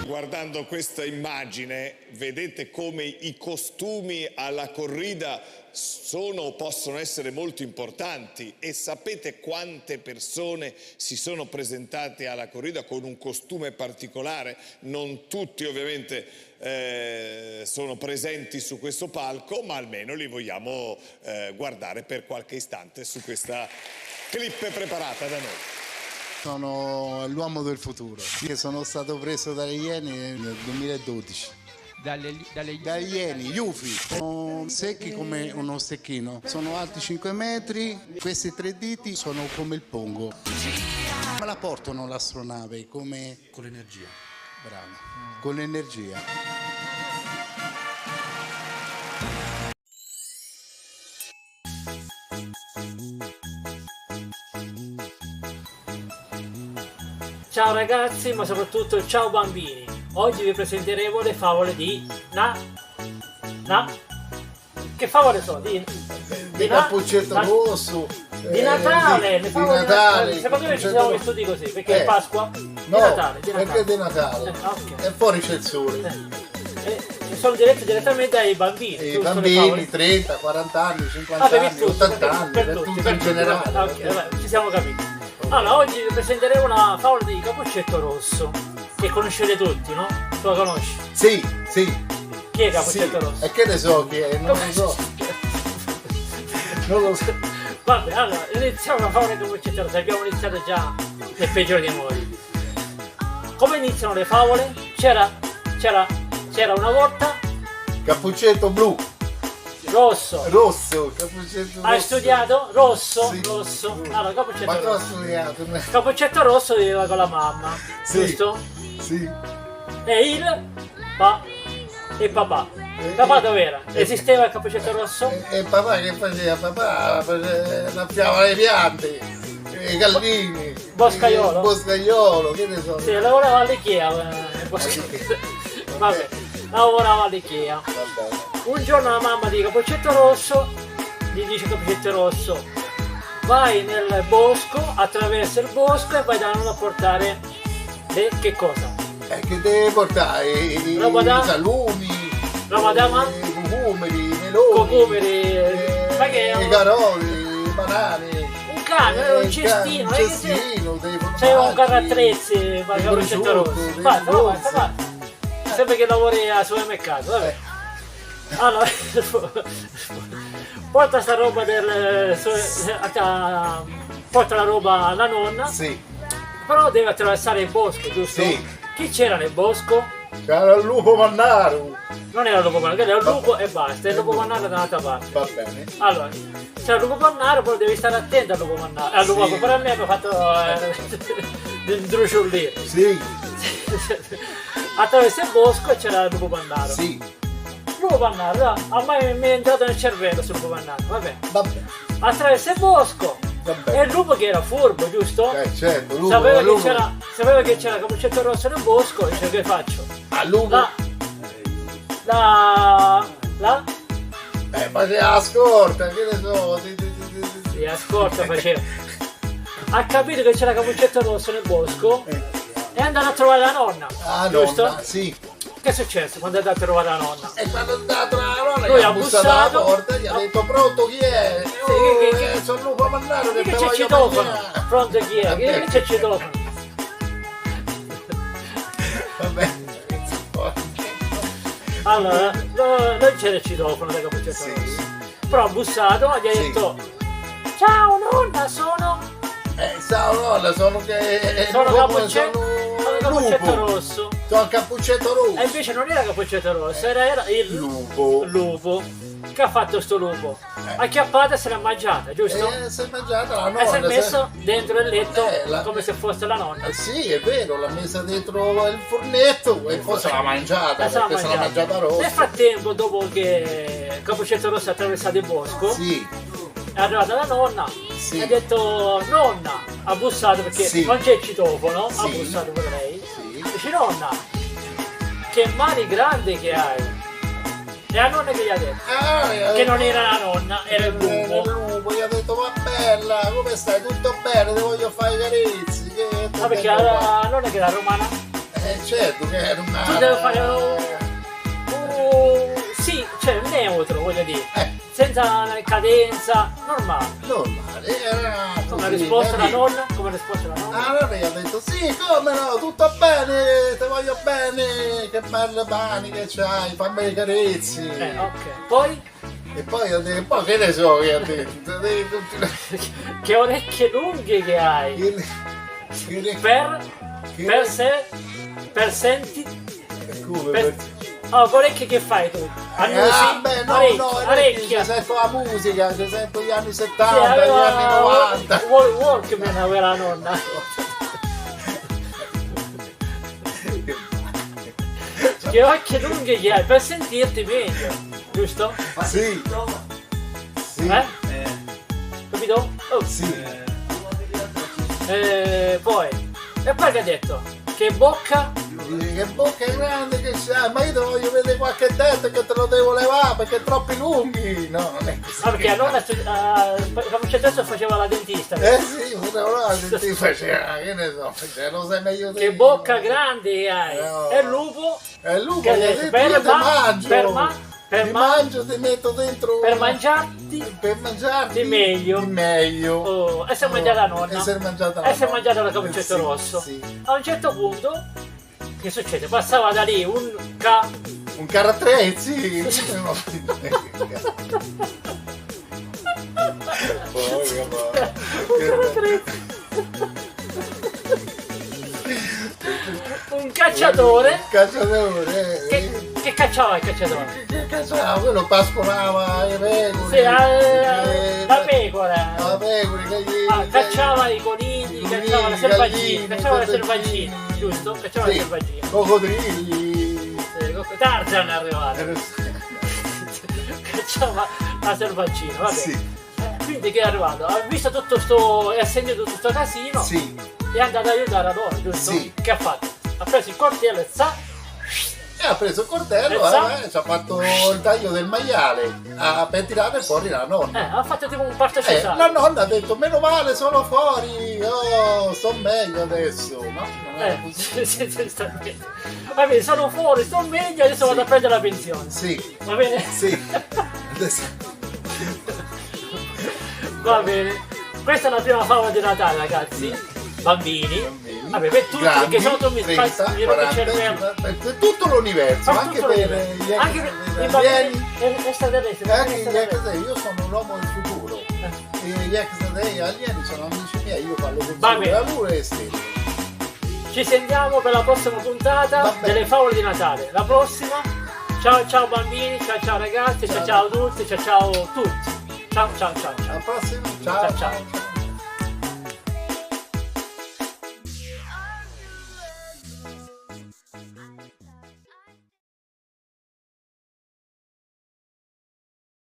guardando questa immagine vedete come i costumi alla corrida possono essere molto importanti, e sapete quante persone si sono presentate alla corrida con un costume particolare? Non tutti ovviamente sono presenti su questo palco, ma almeno li vogliamo guardare per qualche istante su questa clip preparata da noi. Sono l'uomo del futuro. Io sono stato preso dalle Iene nel 2012. Dagli Ieni, gli Ufi. Sono secchi come uno stecchino. Sono alti 5 metri. Questi 3 diti sono come il pongo. Me la portano l'astronave come... Con l'energia. Bravo. Con l'energia. Ciao ragazzi, ma soprattutto ciao bambini. Oggi vi presenteremo le favole di Che favole sono? Di Cappuccetto rosso. Di Natale. Di Natale. Secondo me ci siamo vissuti così, perché è Pasqua. No, di Natale. perché di Natale. Okay. E fuori c'è il sole. Sono diretti direttamente ai bambini. I bambini, 30, 40 anni, 50 anni, 80 anni, per tutti in generale. Ok, vabbè, ci siamo capiti. Allora, oggi vi presenteremo una favola di Cappuccetto Rosso, che conoscete tutti, no? Tu la conosci? Sì. Chi è Cappuccetto Rosso? E che ne so chi è? Non lo so. Non lo so. Vabbè, allora, iniziamo la favola di Cappuccetto Rosso. Abbiamo iniziato già nel peggiore dei modi. Come iniziano le favole? C'era una volta Cappuccetto blu. Rosso, Cappuccetto rosso. hai studiato? Rosso, Sì. rosso. Allora, Cappuccetto Ma cosa ho Rosso. studiato? Cappuccetto Rosso viveva con la mamma, Sì. giusto? Sì. E il papà. Papà dov'era? Esisteva il Cappuccetto Rosso? E papà che faceva? Papà annaffiava le piante, i gallini. Boscaiolo? Boscaiolo, che ne so. Sì, lavorava all'Ikea. Vabbè, lavorava all'Ikea. Vabbè. Un giorno la mamma di Cappuccetto Rosso gli dice: Cappuccetto Rosso, vai nel bosco, attraversa il bosco e vai da noi a portare che cosa? Che deve portare? I salumi, roba da i cucumeri, i meloni, cocomeri, ma che è i caroli, i banani. un cane, un cestino, c'è un carro attrezzi, ma Cappuccetto Rosso. Fatta. Sembra che lavori al supermercato, vabbè. Allora, porta sta roba porta la roba alla nonna, Sì. però deve attraversare il bosco, giusto? Sì. Chi c'era nel bosco? C'era il lupo mannaro. Non era il lupo mannaro, era il lupo e basta, il lupo mannaro da un'altra parte. Va bene. Allora, c'era il lupo mannaro, però devi stare attento al lupo mannaro. Al lupo, per me mi ha fatto del druciullino. Sì. Attraverso il bosco e c'era il lupo mannaro. Sì. Lupo mannaro, a me mi è entrato nel cervello sul lupo mannaro, vabbè. Vabbè. Attraverso il bosco. Vabbè. E il lupo che era furbo, giusto? Certo, lupo. Sapeva che c'era Cappuccetto Rosso nel bosco, e dice: che faccio? A lupo. Faceva la scorta, che ne so. Sì, a scorta faceva. Ha capito che c'era Cappuccetto Rosso nel bosco e è andato a trovare la nonna. Ah, giusto? nonna, sì. Che è successo quando è andato a trovare la nonna? E quando è andato la nonna, lui gli ha bussato alla bussato, porta, gli ha detto: pronto, chi è? Che Sono lupo mannaro che c'è voglio citofono? mangiare. Pronto chi è? Che c'è citofono? Vabbè. Allora, non c'era il citofono da Cappuccetto Rosso. Però ha bussato, gli ha detto: ciao nonna, sono Nonna, sono Cappuccetto Rosso. Sono Cappuccetto Rosso. E invece non era Cappuccetto Rosso, era il lupo. Che ha fatto sto lupo? Ha acchiappata e se l'ha mangiata, giusto? Si è mangiata la nonna. E si è messo dentro il letto come se fosse la nonna. Sì, è vero, l'ha messa dentro il fornetto e poi se l'ha mangiata, perché se l'ha mangiata rossa. Nel frattempo, dopo che Cappuccetto Rosso ha attraversato il bosco, è arrivata la nonna e ha detto: nonna, ha bussato perché non c'è il citofono, ha bussato per lei. Dice: nonna, che mani grandi che hai. E la nonna che gli ha detto? Che non era la nonna, era il lupo. Gli ha detto: ma bella, come stai? Tutto bene? Ti voglio fare i carezzi. Perché la nonna che era romana? certo che era una... Tu devi fare sì, cioè neutro, voglio dire. Senza cadenza, normale. Normale, era come risposta la nonna? Come risposta la nonna? Ah, allora gli ha detto sì, come no, tutto bene, ti voglio bene, che belle mani che c'hai, fammi le carezze. Ok. Poi? E poi ha detto, poi che ne so che ha detto? Che orecchie lunghe che hai. Per senti. Oh, orecchie che fai tu? Beh, no, orecchie, sento la musica, sento gli anni 70, gli anni 90. Walkman aveva la nonna. Che orecchie lunghe che hai per sentirti meglio, giusto? Sì. Capito? Oh. Sì. Poi che ha detto? Che bocca? Che bocca è grande che c'hai, ma io te voglio vedere qualche dente che te lo devo levare perché è troppi lunghi. No, non è così. Perché allora Capuccetto faceva la dentista. Sì, la dentista faceva, che ne so, lo sai meglio te. Che bocca grande hai. No. E il lupo? E il lupo che io ti mangio, ti metto dentro. Per mangiarti meglio. Oh, e si è mangiata la nonna. E si è mangiata la Capuccetto Rosso. Sì. A un certo punto, che succede? Passava da lì un carattrezzi. un cacciatore. Che cacciava il cacciatore? Che cacciava? Quello pascolava le pecore. Sì, la pecora. La pecora, cacciava i conigli, cacciava la selvaggina, giusto? Cacciava la selvaggina. Coccodrilli. Tarzan è arrivato. Cacciava la selvaggina, vabbè. Sì. Quindi che è arrivato? Ha visto tutto sto, è assegnato tutto questo casino. Sì. E è andato ad aiutare la donna, giusto? Sì. Che ha fatto? Ha preso il coltello e ha preso il coltello ci ha fatto il taglio del maiale per tirare fuori la nonna. Ha fatto tipo un parto cesareo. La nonna ha detto meno male sono fuori, sto meglio adesso. No? Sta bene. Va bene, sono fuori, sto meglio, adesso vado a prendere la pensione. Sì. Va bene? Sì. Va bene. Questa è la prima favola di Natale, ragazzi. Bambini. Vabbè, per tutti, grandi, che sono 30, 40, per tutto l'universo, anche per gli alieni, io sono un uomo del futuro, e gli alieni sono amici miei, io parlo con la luna e stelle. Ci sentiamo per la prossima puntata delle favole di Natale. La prossima, ciao bambini, ciao ragazzi, ciao adulti, ciao tutti. Ciao. Alla prossima, ciao.